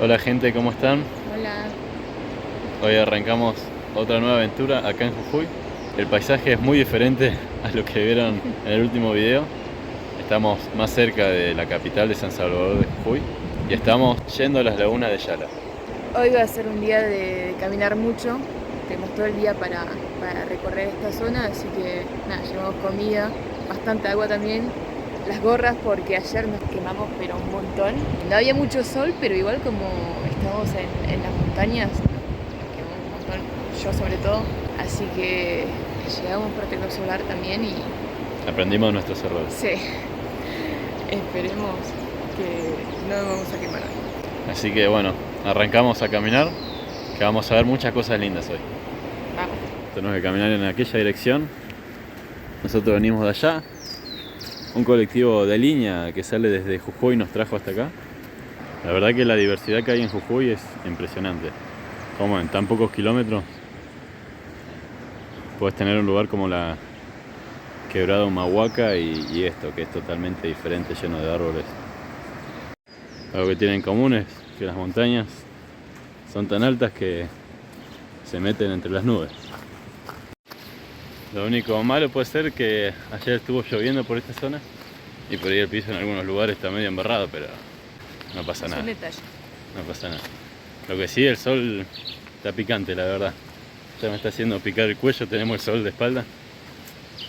Hola gente, ¿cómo están? Hola. Hoy arrancamos otra nueva aventura acá en Jujuy. El paisaje es muy diferente a lo que vieron en el último video. Estamos más cerca de la capital de San Salvador de Jujuy y estamos yendo a las lagunas de Yala. Hoy va a ser un día de caminar mucho. Tenemos todo el día para recorrer esta zona, así que nada, llevamos comida, bastante agua también, las gorras porque ayer nos quemamos pero un montón. No había mucho sol, pero igual como estamos en las montañas, nos quemamos un montón, yo sobre todo, así que llevamos protector solar también y Aprendimos nuestros errores. sí, esperemos que no nos vamos a quemar hoy. Así que bueno, arrancamos a caminar, que vamos a ver muchas cosas lindas hoy. Vamos. Tenemos que caminar en aquella dirección. Nosotros venimos de allá. Un colectivo de línea que sale desde Jujuy nos trajo hasta acá. La verdad que la diversidad que hay en Jujuy es impresionante. Como en tan pocos kilómetros puedes tener un lugar como la Quebrada Humahuaca y esto, que es totalmente diferente, lleno de árboles. Algo que tienen en común es que las montañas son tan altas que se meten entre las nubes. Lo único malo puede ser que ayer estuvo lloviendo por esta zona y por ahí el piso en algunos lugares está medio embarrado, pero no pasa Es nada. un detalle. No pasa nada. Lo que sí, el sol está picante, la verdad. Ya me está haciendo picar el cuello, tenemos el sol de espalda.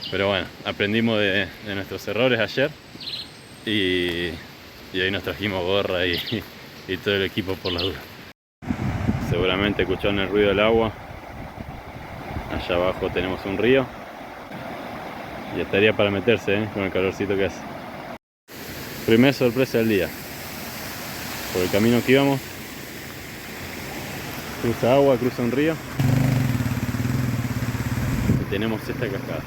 Pero bueno, aprendimos de nuestros errores ayer y ahí nos trajimos gorra y todo el equipo por la duda. Seguramente escucharon el ruido del agua. Allá abajo tenemos un río y estaría para meterse, con el calorcito que hace. Primera sorpresa del día. Por el camino que íbamos, cruza agua, cruza un río y tenemos esta cascada.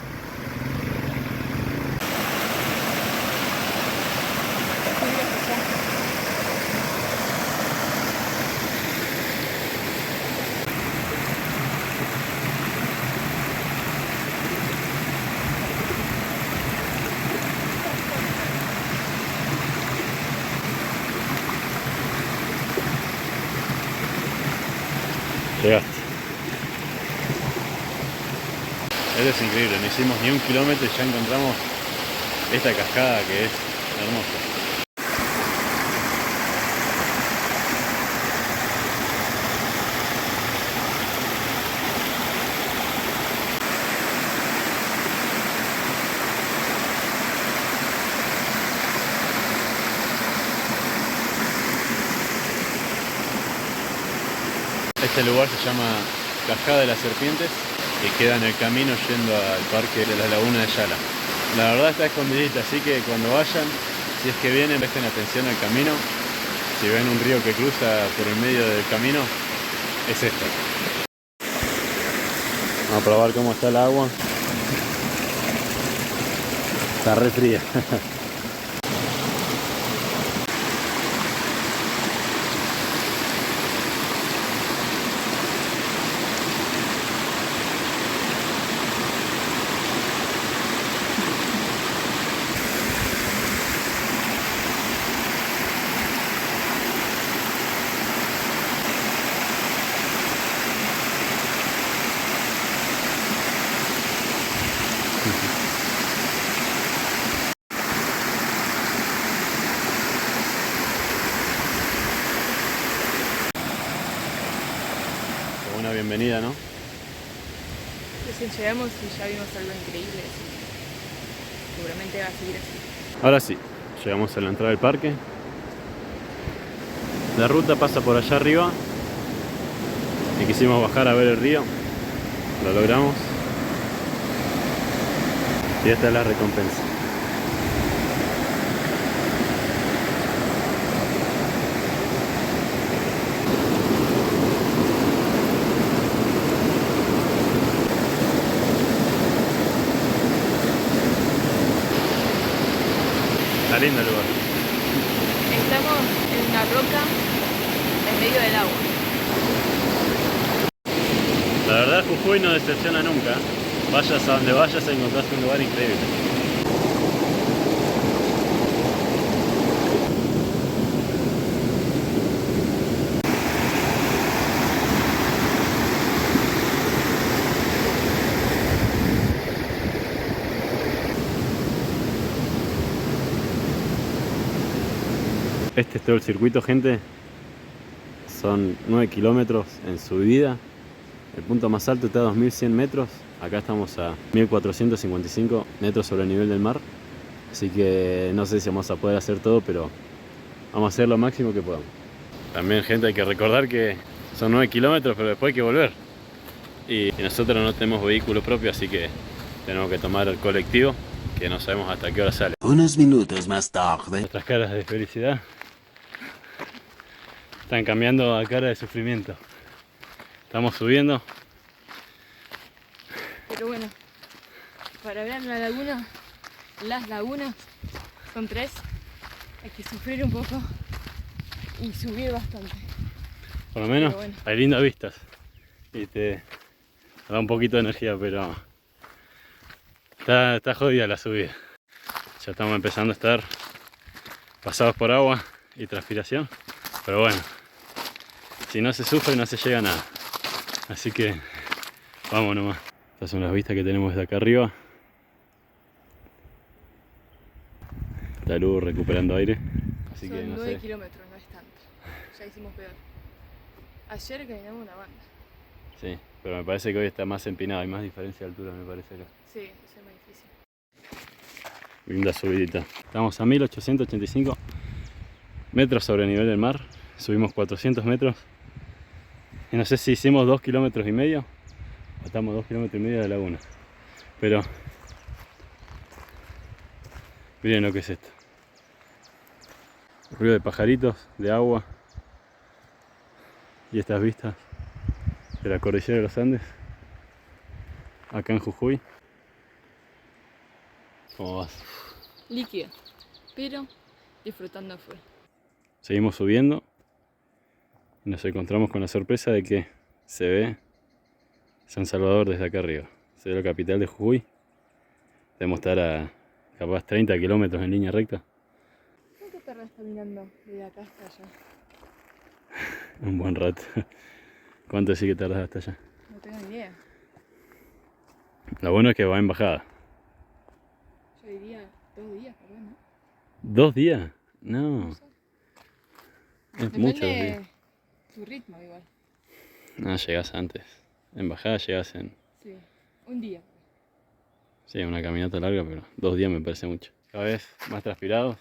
Llegaste. Esto es increíble, no hicimos ni un kilómetro y ya encontramos esta cascada que es hermosa. Este lugar se llama Cascada de las Serpientes y queda en el camino yendo al parque de la laguna de Yala. La verdad está escondidita, así que cuando vayan, si es que vienen, presten atención al camino. Si ven un río que cruza por el medio del camino, es este. Vamos a probar cómo está el agua. Está re fría. Como una bienvenida, ¿no? Recién llegamos y ya vimos algo increíble, así que seguramente va a seguir así. Ahora sí, llegamos a la entrada del parque. La ruta pasa por allá arriba y quisimos bajar a ver el río. Lo logramos. Y esta es la recompensa. Está lindo el lugar. Estamos en una roca en medio del agua. La verdad Jujuy no decepciona nunca. Vayas a donde vayas encontrás un lugar increíble. Este es todo el circuito, gente. Son 9 kilómetros en subida. El punto más alto está a 2100 metros. Acá estamos a 1455 metros sobre el nivel del mar. Así que no sé si vamos a poder hacer todo, pero vamos a hacer lo máximo que podamos. También, gente, hay que recordar que son 9 kilómetros, pero después hay que volver. Y nosotros no tenemos vehículo propio, así que tenemos que tomar el colectivo, que no sabemos hasta qué hora sale. Unos minutos más tarde. Nuestras caras de felicidad están cambiando a cara de sufrimiento. Estamos subiendo. Pero bueno, para ver la laguna, las lagunas, son 3, hay que sufrir un poco y subir bastante. Por lo menos bueno, hay lindas vistas y te da un poquito de energía, pero está jodida la subida. Ya estamos empezando a estar pasados por agua y transpiración, pero bueno, si no se sufre no se llega a nada. Así que vamos nomás. Estas son las vistas que tenemos desde acá arriba. Está Lu recuperando aire. Así que son no 9 sé. kilómetros, no es tanto. Ya hicimos peor. Ayer caminamos una banda. Sí, pero me parece que hoy está más empinado, hay más diferencia de altura, me parece acá. Sí, eso es más difícil. Linda subidita. Estamos a 1885 metros sobre el nivel del mar. Subimos 400 metros. Y no sé si hicimos 2,5 kilómetros o estamos 2,5 kilómetros de la laguna. Pero miren lo que es esto. Ruido de pajaritos, de agua. Y estas vistas de la cordillera de los Andes. Acá en Jujuy. ¿Cómo vas? Líquido, pero disfrutando full. Seguimos subiendo y nos encontramos con la sorpresa de que se ve San Salvador desde acá arriba. Se ve la capital de Jujuy. Debemos estar a capaz 30 kilómetros en línea recta. ¿Cuánto tardas caminando desde acá hasta allá? Un buen rato. ¿Cuánto sí que tardas hasta allá? No tengo ni idea. Lo bueno es que va en bajada. Yo diría 2 días, por lo menos. ¿2 días? No, No sé. es mucho 2 días. Depende tu ritmo igual. No, llegás antes. En bajada llegás en... Sí, un día. Sí, una caminata larga, pero 2 días me parece mucho. Cada vez más transpirados.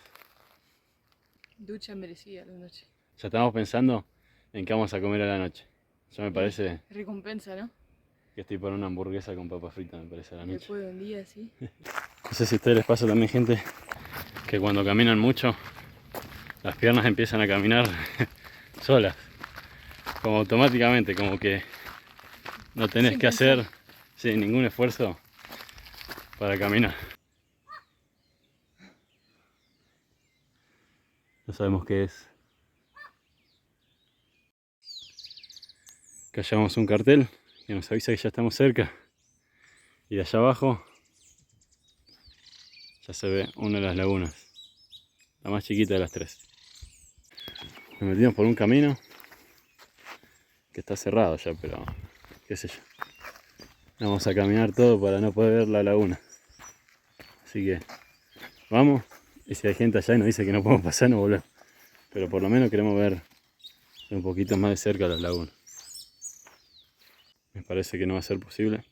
Ducha merecida la noche. Ya estamos pensando en qué vamos a comer a la noche. Ya me parece Recompensa, ¿no? que estoy por una hamburguesa con papa frita, me parece, a la noche. Después de un día así. No sé si a ustedes les pasa también, gente, que cuando caminan mucho, las piernas empiezan a caminar solas. Como automáticamente, como que no tenés Sin que pensar. hacer ningún esfuerzo para caminar. No sabemos qué es. Acá llevamos un cartel que nos avisa que ya estamos cerca. Y de allá abajo ya se ve una de las lagunas, la más chiquita de las 3. Nos metimos por un camino que está cerrado ya, pero qué sé yo. Vamos a caminar todo para no poder ver la laguna. Así que vamos, y si hay gente allá y nos dice que no podemos pasar, no volvemos. Pero por lo menos queremos ver un poquito más de cerca la laguna. Me parece que no va a ser posible,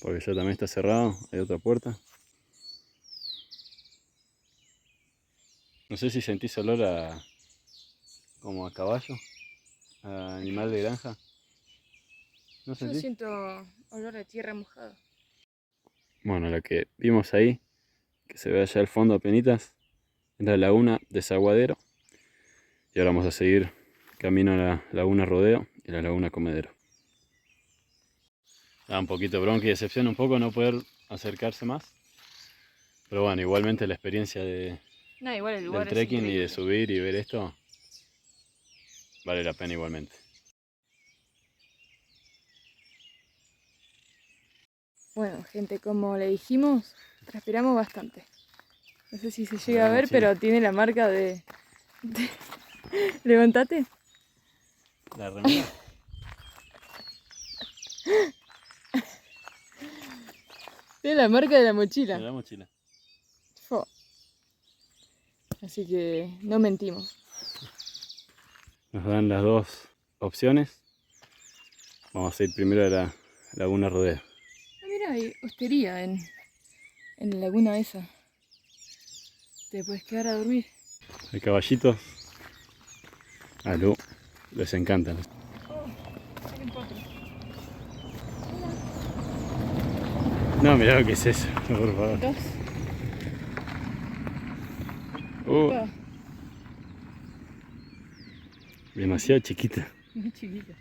porque ya también está cerrado, hay otra puerta. No sé si sentís olor a como a caballo, a animal de granja. ¿No Yo sentís? siento olor a tierra mojada. Bueno, la que vimos ahí, que se ve allá al fondo apenitas, es la laguna Desaguadero. Y ahora vamos a seguir camino a la laguna Rodeo y la laguna Comedero. Da un poquito bronca y decepción un poco no poder acercarse más. Pero bueno, igualmente la experiencia No, igual el del lugar es trekking y de increíble. subir y ver esto vale la pena igualmente. Bueno, gente, como le dijimos, transpiramos bastante. No sé si se llega a ver, Sí. pero tiene la marca Levantate. La remera. Tiene la marca de la mochila. La mochila. Fo. Así que no mentimos. Nos dan las dos opciones. Vamos a ir primero a la Laguna Rodeo. Ah, mira, hay hostería en la laguna esa. Te puedes quedar a dormir. Hay caballitos. A Lu les encantan. Tienen cuatro. No, mirá lo que es eso, por favor. Dos. Uh, demasiado chiquita. Muy chiquita.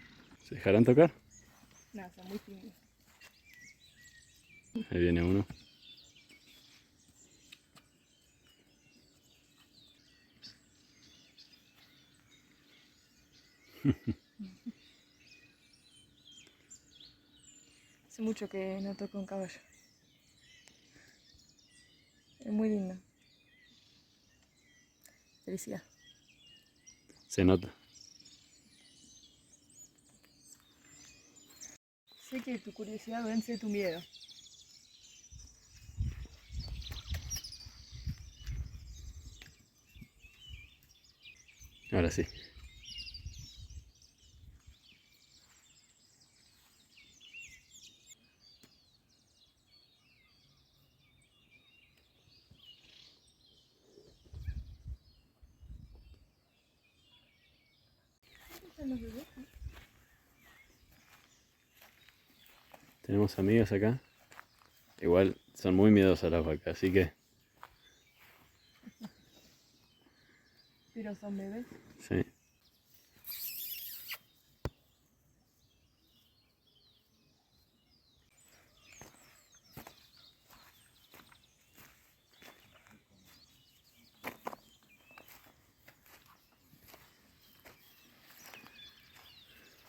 ¿Se dejarán tocar? No, son muy tímidos. Ahí viene uno. Hace mucho que no toco un caballo. Es muy lindo. Felicidad. Se nota. Sé que tu curiosidad vence tu miedo. Ahora sí. ¿Están los bebés? Tenemos amigas acá. Igual son muy miedosas las vacas, así que Pero son bebés. sí.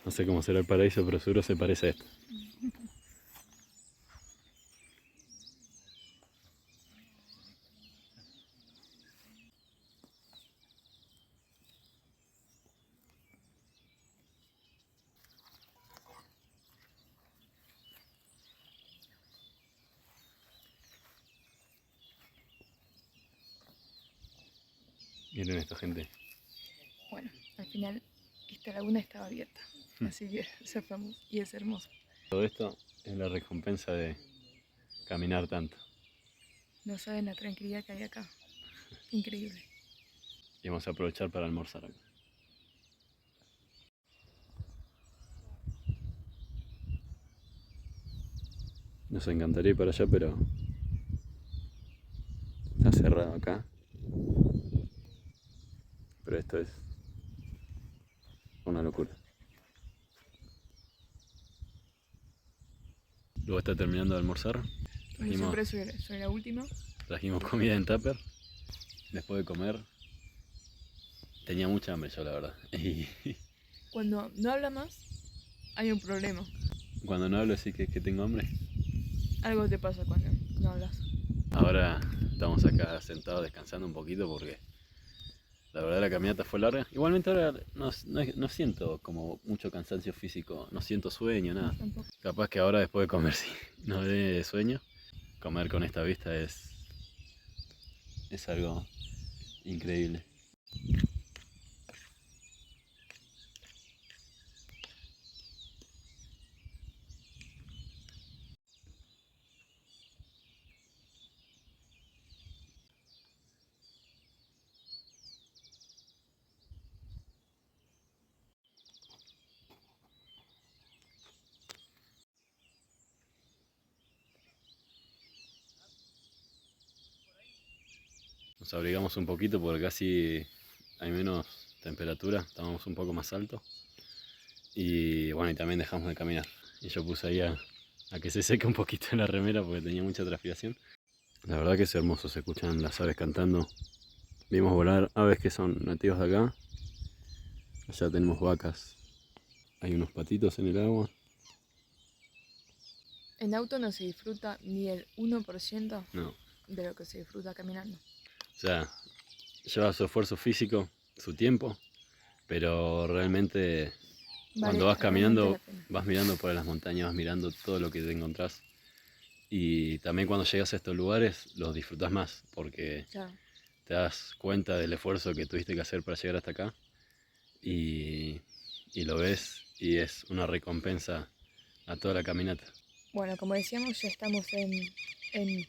No sé cómo será el paraíso, pero seguro se parece a esto. Miren esta gente. Bueno, al final esta laguna estaba abierta. Así que zafamos y es hermoso. Todo esto es la recompensa de caminar tanto. No saben la tranquilidad que hay acá. Increíble. Y vamos a aprovechar para almorzar acá. Nos encantaría ir para allá, pero está cerrado acá. Pero esto es una locura. Luego está terminando de almorzar. Yo siempre soy la última. Trajimos comida en tupper. Después de comer, tenía mucha hambre yo, la verdad. Y Cuando no habla más, hay un problema. cuando no hablo, sí que tengo hambre. Algo te pasa cuando no hablas. Ahora estamos acá sentados descansando un poquito porque la verdad la caminata fue larga. Igualmente ahora no siento como mucho cansancio físico, no siento sueño, nada. Tampoco. Capaz que ahora después de comer sí, no dé sueño. Comer con esta vista es algo increíble. Nos abrigamos un poquito porque casi hay menos temperatura, estábamos un poco más altos. Y bueno, y también dejamos de caminar. Y yo puse ahí a que se seque un poquito la remera porque tenía mucha transpiración. La verdad que es hermoso, se escuchan las aves cantando. Vimos volar aves que son nativas de acá. Allá tenemos vacas. Hay unos patitos en el agua. En auto no se disfruta ni el 1% No, de lo que se disfruta caminando. o sea, lleva su esfuerzo físico, su tiempo, pero realmente cuando vas realmente caminando, la pena. vas mirando por las montañas, vas mirando todo lo que te encontrás. Y también cuando llegas a estos lugares los disfrutas más, porque Claro. te das cuenta del esfuerzo que tuviste que hacer para llegar hasta acá y, y lo ves y es una recompensa a toda la caminata. Bueno, como decíamos, ya estamos ¿se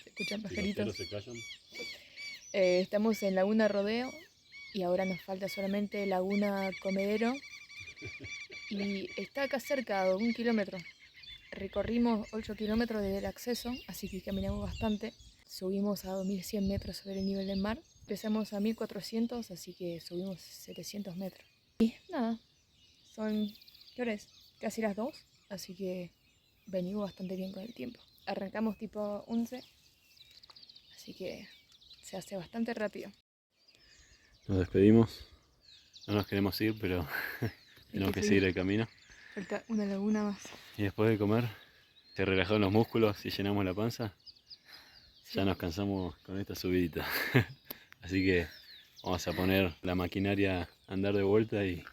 escuchan pajaritos? Se callan. Estamos en Laguna Rodeo y ahora nos falta solamente Laguna Comedero y está acá cerca, a 1 kilómetro. Recorrimos 8 kilómetros desde el acceso, así que caminamos bastante. Subimos a 2100 metros sobre el nivel del mar. Empezamos a 1400, así que subimos 700 metros. Y nada, ¿qué hora es? Casi las 2, así que venimos bastante bien con el tiempo. Arrancamos tipo 11, así que se hace bastante rápido. Nos despedimos. No nos queremos ir, pero tenemos que seguir el camino. Falta una laguna más. Y después de comer, se relajaron los músculos y llenamos la panza. Sí. Ya nos cansamos con esta subidita. Así que vamos a poner la maquinaria a andar de vuelta y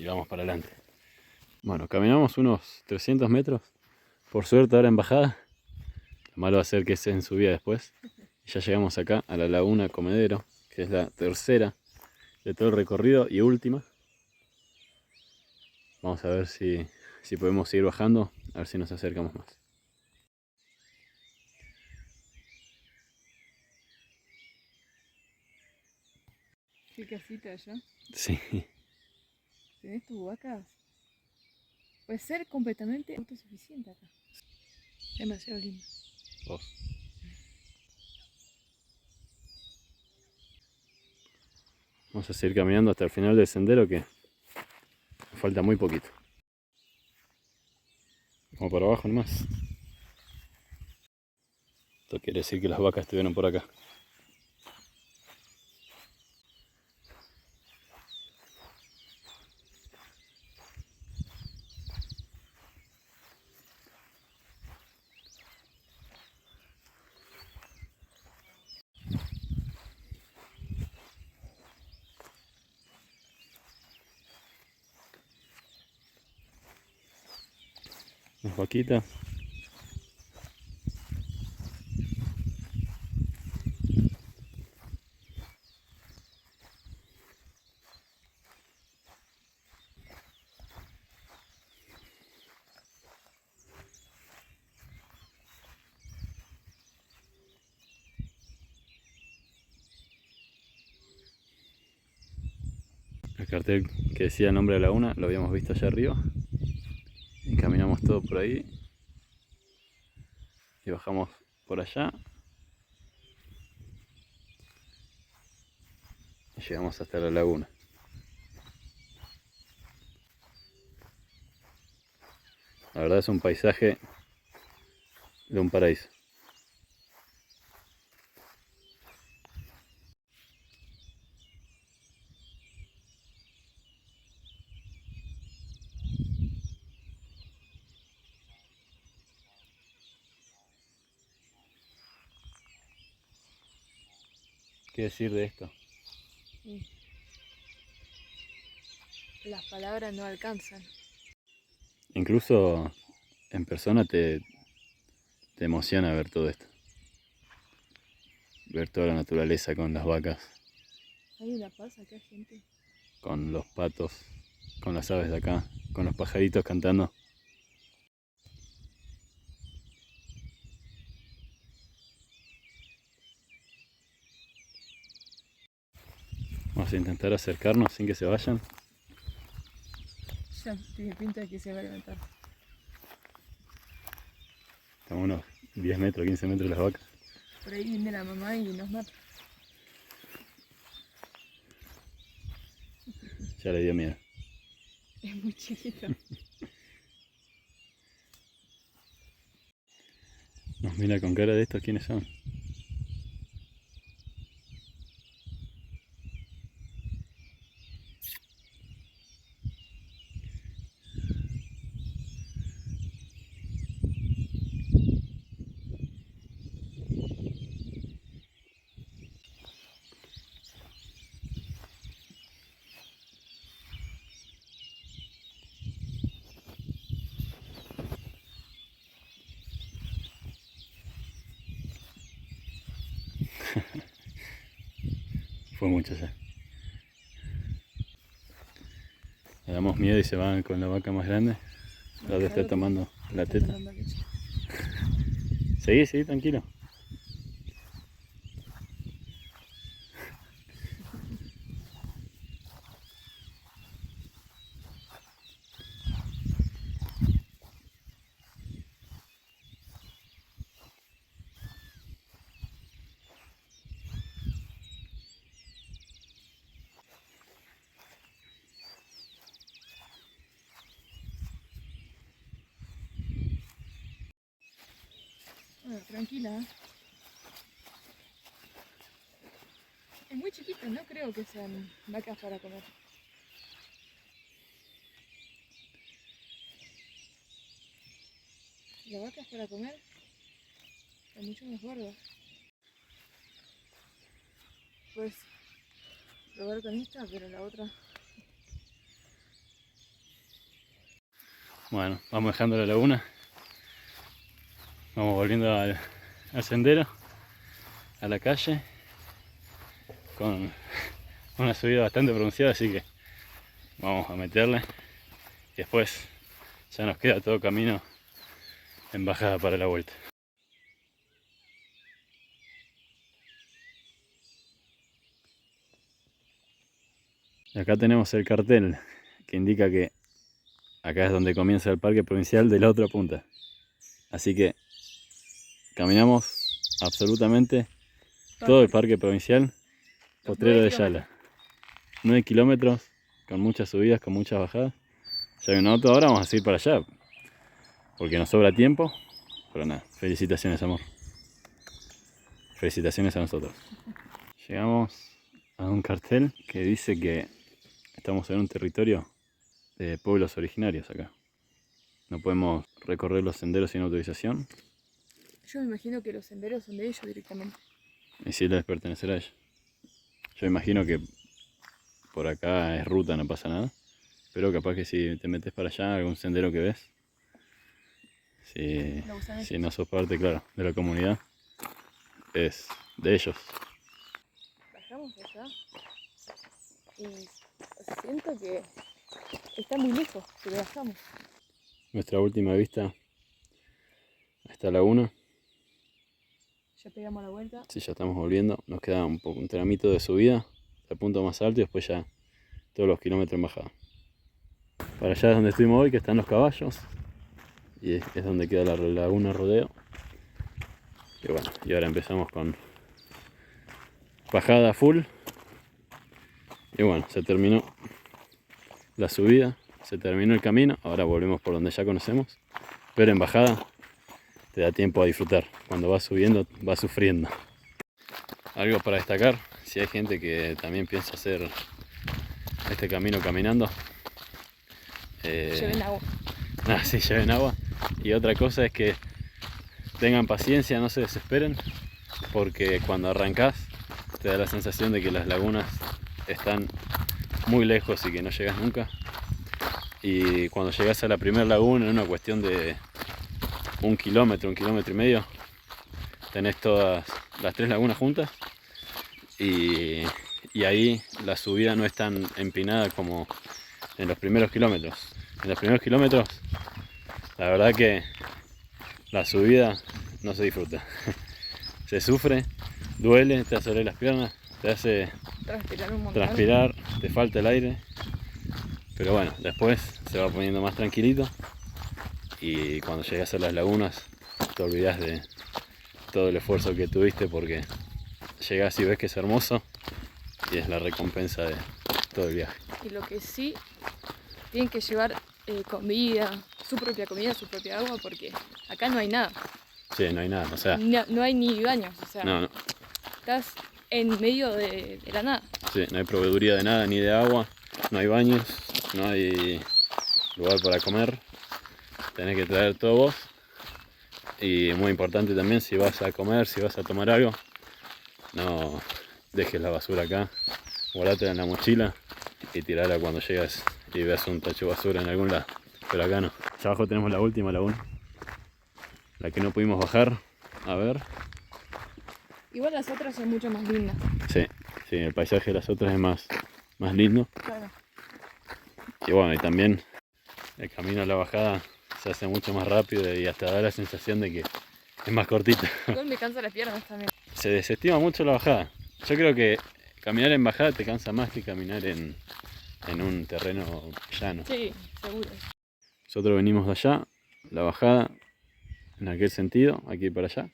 vamos para adelante. Bueno, caminamos unos 300 metros. Por suerte ahora en bajada. Lo malo va a ser que sea en subida después. Y ya llegamos acá a la Laguna Comedero, que es la tercera de todo el recorrido y última. Vamos a ver si podemos seguir bajando, a ver si nos acercamos más. ¿Qué casita allá? Sí. ¿Tenés tus vacas? Puede ser completamente autosuficiente acá. Demasiado lindo. Vos. Vamos a seguir caminando hasta el final del sendero, que falta muy poquito. Vamos para abajo nomás. Esto quiere decir que las vacas estuvieron por acá. Las vaquitas. El cartel que decía el nombre de la laguna lo habíamos visto allá arriba. Y caminamos todo por ahí. Y bajamos por allá. Y llegamos hasta la laguna. La verdad es un paisaje de un paraíso. ¿Qué decir de esto? Sí. Las palabras no alcanzan. Incluso en persona te emociona ver todo esto. Ver toda la naturaleza con las vacas, Hay una paz acá, gente. con los patos, con las aves de acá, con los pajaritos cantando. Vamos a intentar acercarnos sin que se vayan. Ya tiene pinta de que se va a levantar. Estamos a unos 10 metros, 15 metros de las vacas. Por ahí viene la mamá y nos mata. Ya le dio miedo. Es muy chiquito. Nos mira con cara de estos, ¿quiénes son? Fue mucho ya. Le damos miedo y se van con la vaca más grande. La otra está tomando la teta. Seguí, tranquilo. Bueno, tranquila. Es muy chiquita, no creo que sean vacas para comer. Las vacas para comer son mucho más gordas. Puedes probar con esta, pero la otra... Bueno, vamos dejando la laguna. Vamos volviendo al sendero, a la calle, con una subida bastante pronunciada, así que vamos a meterle. Y después ya nos queda todo camino en bajada para la vuelta. Y acá tenemos el cartel que indica que acá es donde comienza el parque provincial de la otra punta. Así que caminamos absolutamente todo el parque provincial Potrero de Yala. 9 kilómetros con muchas subidas, con muchas bajadas. Ya hay un auto, ahora vamos a ir para allá porque nos sobra tiempo. Pero nada, felicitaciones, amor. Felicitaciones a nosotros. Llegamos a un cartel que dice que estamos en un territorio de pueblos originarios acá. No podemos recorrer los senderos sin autorización. Yo me imagino que los senderos son de ellos directamente. Y si les pertenecerá a ellos. Yo imagino que por acá es ruta, no pasa nada. Pero capaz que si te metes para allá, algún sendero que ves, si no sos parte, claro, de la comunidad, es de ellos. Bajamos allá y siento que está muy lejos, pero bajamos. Nuestra última vista a esta laguna. Ya pegamos la vuelta. Sí, ya estamos volviendo. Nos queda un tramito de subida al punto más alto y después ya todos los kilómetros en bajada. Para allá es donde estuvimos hoy, que están los caballos. Y es donde queda la laguna Rodeo. Y bueno, y ahora empezamos con bajada full. Y bueno, se terminó la subida, se terminó el camino. Ahora volvemos por donde ya conocemos. Pero en bajada te da tiempo a disfrutar. Cuando vas subiendo, vas sufriendo. Algo para destacar, si hay gente que también piensa hacer este camino caminando. Lleven agua. Sí, lleven agua. Y otra cosa es que tengan paciencia, no se desesperen, porque cuando arrancás te da la sensación de que las lagunas están muy lejos y que no llegas nunca. Y cuando llegas a la primera laguna, en una cuestión de 1 kilómetro, 1,5 kilómetros, tenés todas las 3 lagunas juntas. Y ahí la subida no es tan empinada como en los primeros kilómetros. En los primeros kilómetros, la verdad que la subida no se disfruta. Se sufre, duele, te hace doler las piernas, te hace Transpirar un montón. transpirar, te falta el aire. Pero bueno, después se va poniendo más tranquilito. Y cuando llegas a las lagunas, te olvidas de todo el esfuerzo que tuviste, porque llegás y ves que es hermoso y es la recompensa de todo el viaje. Y lo que sí, tienen que llevar comida, su propia agua, porque acá no hay nada. Sí, no hay nada, o sea, No hay ni baños, o sea, no, estás en medio de la nada. sí, no hay proveeduría de nada, ni de agua, no hay baños, no hay lugar para comer, tenés que traer todo vos. Y muy importante también, si vas a comer, si vas a tomar algo, no dejes la basura acá, guardátela en la mochila y tirala cuando llegas y veas un tacho de basura en algún lado. Pero acá no. Allá abajo tenemos la última laguna, la que no pudimos bajar a ver. Igual las otras son mucho más lindas. Sí, sí, el paisaje de las otras es más lindo. Claro. Y bueno, y también el camino a la bajada se hace mucho más rápido y hasta da la sensación de que es más cortito. Igual me cansa las piernas también. Se desestima mucho la bajada. Yo creo que caminar en bajada te cansa más que caminar en un terreno llano. Sí, seguro. Nosotros venimos de allá, la bajada en aquel sentido, aquí para allá.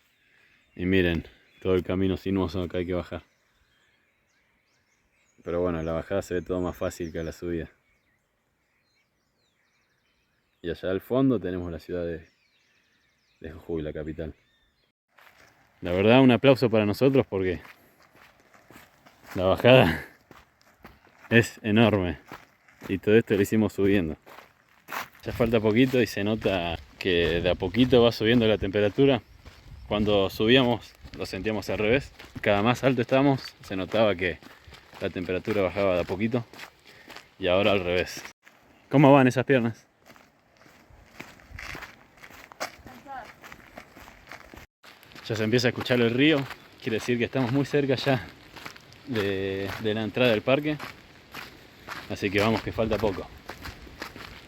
Y miren, todo el camino sinuoso que hay que bajar. Pero bueno, la bajada se ve todo más fácil que la subida. Y allá al fondo tenemos la ciudad de Jujuy, la capital. La verdad, un aplauso para nosotros porque la bajada es enorme. Y todo esto lo hicimos subiendo. Ya falta poquito y se nota que de a poquito va subiendo la temperatura. Cuando subíamos lo sentíamos al revés. Cada más alto estábamos, se notaba que la temperatura bajaba de a poquito. Y ahora al revés. ¿Cómo van esas piernas? Ya se empieza a escuchar el río. Quiere decir que estamos muy cerca ya de la entrada del parque. Así que vamos, que falta poco.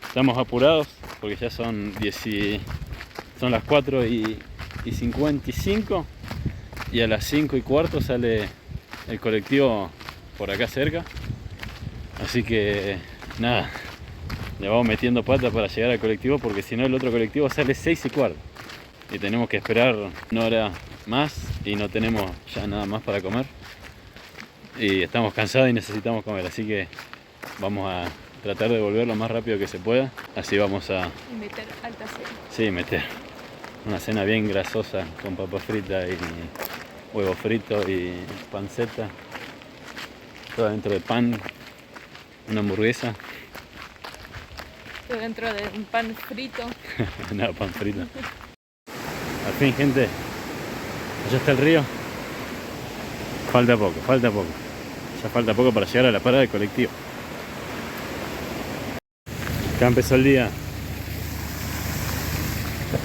Estamos apurados porque ya son las 4:55 y a las 5:15 sale el colectivo por acá cerca. Así que nada, le vamos metiendo pata para llegar al colectivo porque si no el otro colectivo sale 6:15 y tenemos que esperar una hora más y no tenemos ya nada más para comer y estamos cansados y necesitamos comer, así que vamos a tratar de volver lo más rápido que se pueda. Así vamos a... Y meter alta cena. Sí, meter una cena bien grasosa con papa frita y huevo frito y panceta. Todo dentro de pan, una hamburguesa. Todo dentro de un pan frito. No, pan frito. Al fin, gente, allá está el río. Falta poco. Ya falta poco para llegar a la parada del colectivo. Acá empezó el día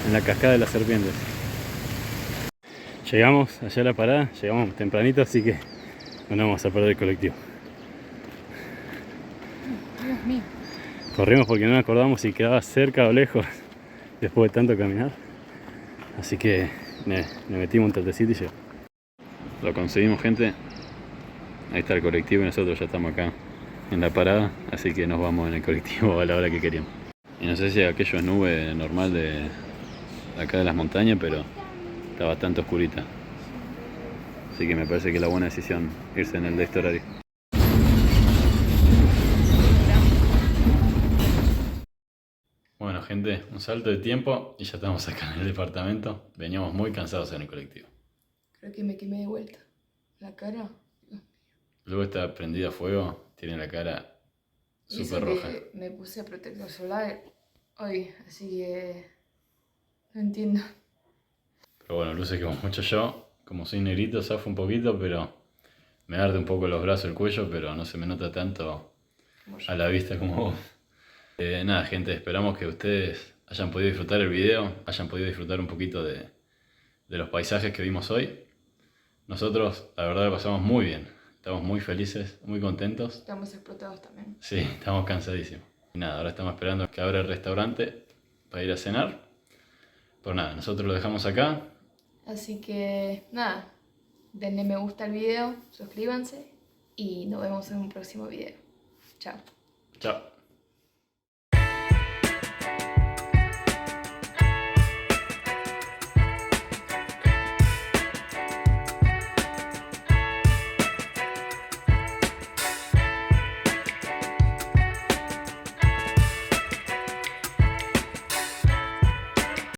en la cascada de las serpientes. Llegamos allá a la parada, llegamos tempranito, así que no vamos a perder el colectivo. Dios mío. Corrimos porque no nos acordamos si quedaba cerca o lejos después de tanto caminar. Así que le metimos un tratecito y llegó. Lo conseguimos, gente. Ahí está el colectivo y nosotros ya estamos acá en la parada, así que nos vamos en el colectivo a la hora que queríamos. Y no sé si aquello es nube normal de acá de las montañas, pero está bastante oscurita. Así que me parece que es la buena decisión irse en el de este horario. Bueno, gente, un salto de tiempo y ya estamos acá en el departamento. Veníamos muy cansados en el colectivo. Creo que me quemé de vuelta. La cara. Luego está prendida a fuego, tiene la cara súper roja. Me puse protector solar hoy, así que no entiendo. Pero bueno, luce que mucho yo, como soy negrito, zafo un poquito, pero me arde un poco los brazos, el cuello, pero no se me nota tanto a la vista como vos. Nada, gente, esperamos que ustedes hayan podido disfrutar el video, hayan podido disfrutar un poquito de los paisajes que vimos hoy. Nosotros, la verdad, lo pasamos muy bien. Estamos muy felices, muy contentos. Estamos explotados también. Sí, estamos cansadísimos. Y nada, ahora estamos esperando que abra el restaurante para ir a cenar. Pero nada, nosotros lo dejamos acá. Así que nada, denle me gusta al video, suscríbanse y nos vemos en un próximo video. Chao. Chao.